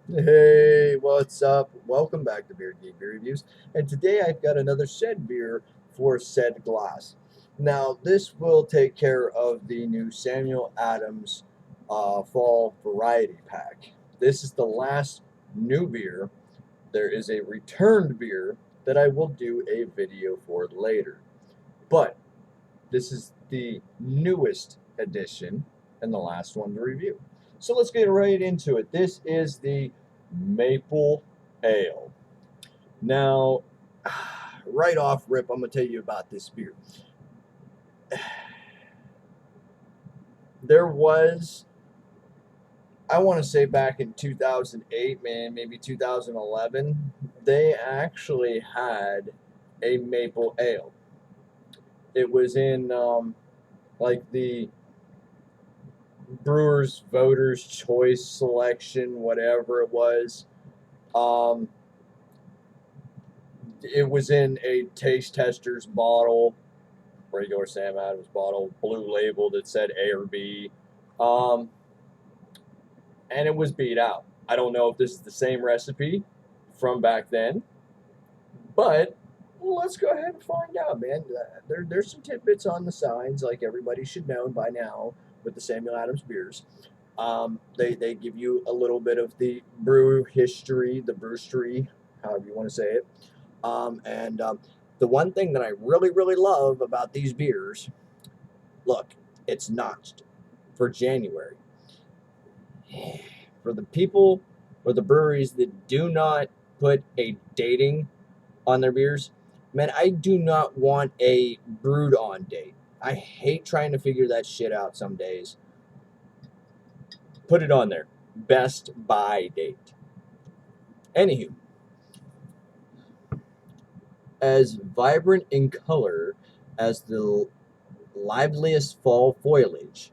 Hey, what's up? Welcome back to Beer Geek Beer Reviews. And today I've got another said beer for said glass. Now, this will take care of the new Samuel Adams Fall Variety Pack. This is the last new beer. There is a returned beer that I will do a video for later. But this is the newest edition and the last one to review. So let's get right into it. This is the Maple Ale. Now, right off rip, I'm going to tell you about this beer. There was, I want to say back in 2008, man, maybe 2011, they actually had a maple ale. It was in like the Brewers Voters Choice Selection, whatever it was. Um, it was in a taste tester's bottle, regular Sam Adams bottle, blue label that said A or B, um, and it was beat out. I don't know if this is the same recipe from back then, but let's go ahead and find out, man. There's some tidbits on the signs, like everybody should know by now with the Samuel Adams beers. They give you a little bit of the brew history, the brewstery, however you want to say it. And the one thing that I really love about these beers, look, it's notched for January. For the people or the breweries that do not put a dating on their beers, man, I do not want a brewed on date. I hate trying to figure that shit out some days. Put it on there. Best by date. Anywho, as vibrant in color as the liveliest fall foliage,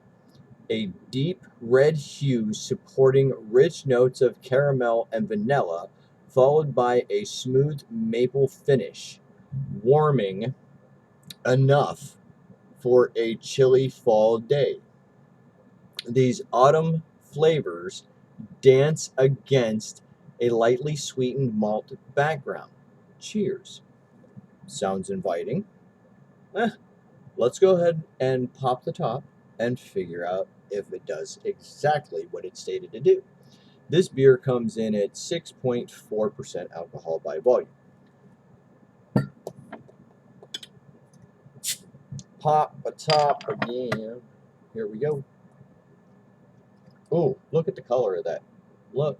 a deep red hue supporting rich notes of caramel and vanilla, followed by a smooth maple finish, warming enough for a chilly fall day. These autumn flavors dance against a lightly sweetened malt background. Cheers. Sounds inviting. Eh, let's go ahead and pop the top and figure out if it does exactly what it's stated to do. This beer comes in at 6.4% alcohol by volume. Pop a top again. Here we go. Oh, look at the color of that. Look.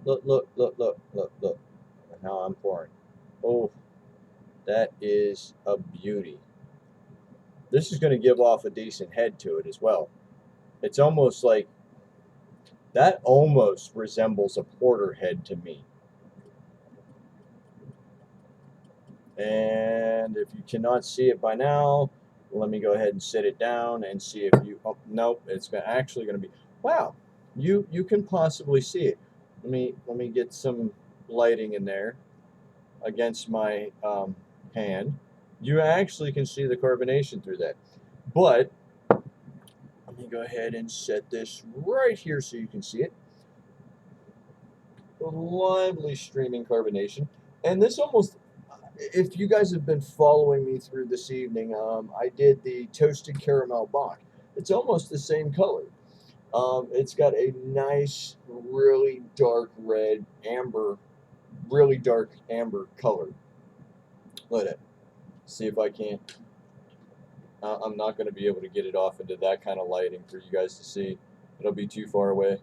How I'm pouring. Oh, that is a beauty. This is going to give off a decent head to it as well. It's almost like that almost resembles a porter head to me. And if you cannot see it by now, let me go ahead and sit it down and see if you. Oh, nope, it's actually going to be. Wow, you can possibly see it. Let me get some lighting in there against my hand. You actually can see the carbonation through that. But let me go ahead and set this right here so you can see it. Lively streaming carbonation, and this almost, if you guys have been following me through this evening, I did the toasted caramel Bock. It's almost the same color. It's got a nice, really dark red, amber, really dark amber color. Look at it. See if I can't. I'm not going to be able to get it off into that kind of lighting for you guys to see. It'll be too far away.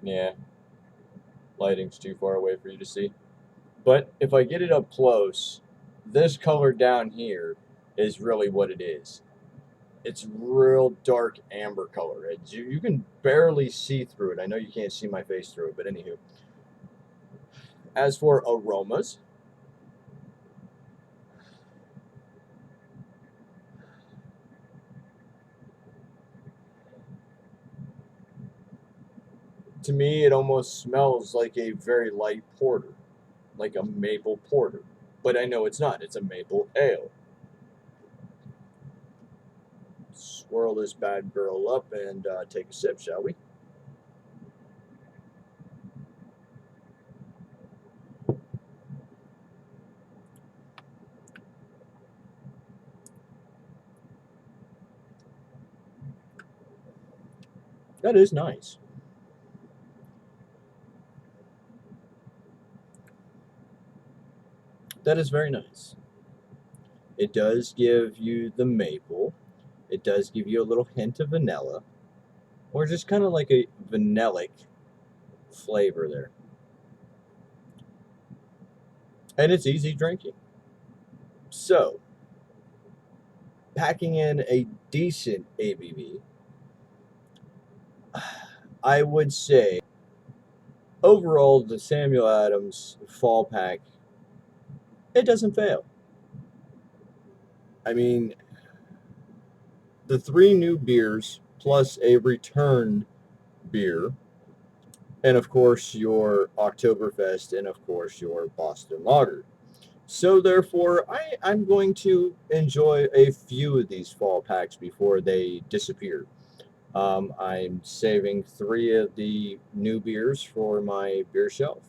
Yeah, lighting's too far away for you to see. But if I get it up close, this color down here is really what it is. It's real dark amber color. You can barely see through it. I know you can't see my face through it, but anywho. As for aromas, to me it almost smells like a very light porter, like a maple porter. But I know it's not. It's a maple ale. Swirl this bad girl up and take a sip, shall we? That is nice. That is very nice. It does give you the maple. It does give you a little hint of vanilla, or just kind of like a vanillic flavor there. And it's easy drinking. So, packing in a decent ABV, I would say overall the Samuel Adams fall pack, it doesn't fail. I mean, the three new beers plus a return beer, and of course your Oktoberfest, and of course your Boston Lager. So therefore, I'm going to enjoy a few of these fall packs before they disappear. I'm saving three of the new beers for my beer shelf,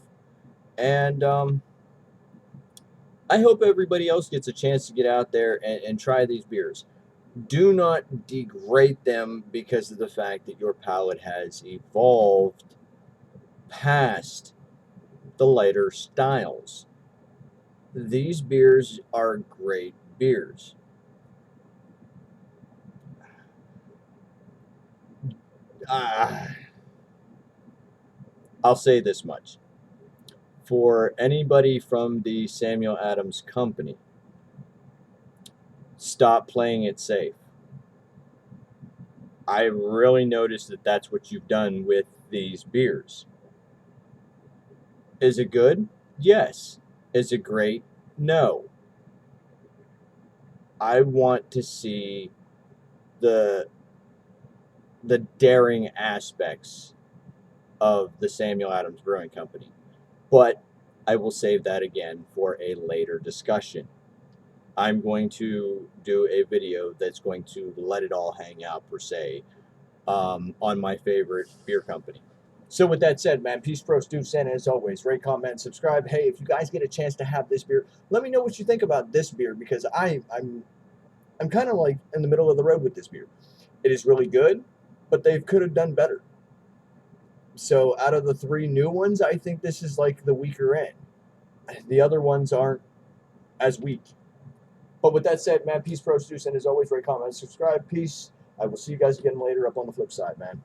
and I hope everybody else gets a chance to get out there and try these beers. Do not degrade them because of the fact that your palate has evolved past the lighter styles. These beers are great beers. Uh, I'll say this much. For anybody from the Samuel Adams Company, stop playing it safe. I really noticed that that's what you've done with these beers. Is it good? Yes. Is it great? No. I want to see the the daring aspects of the Samuel Adams Brewing Company. But I will save that again for a later discussion. I'm going to do a video that's going to let it all hang out, per se, on my favorite beer company. So with that said, man, peace, pros, deuce, and as always, rate, comment, subscribe. Hey, if you guys get a chance to have this beer, let me know what you think about this beer, because I'm kind of like in the middle of the road with this beer. It is really good, but they could have done better. So out of the three new ones, I think this is like the weaker end. The other ones aren't as weak. But with that said, man, peace, pros, deuce, and as always, rate, comment, subscribe. Peace. I will see you guys again later up on the flip side, man.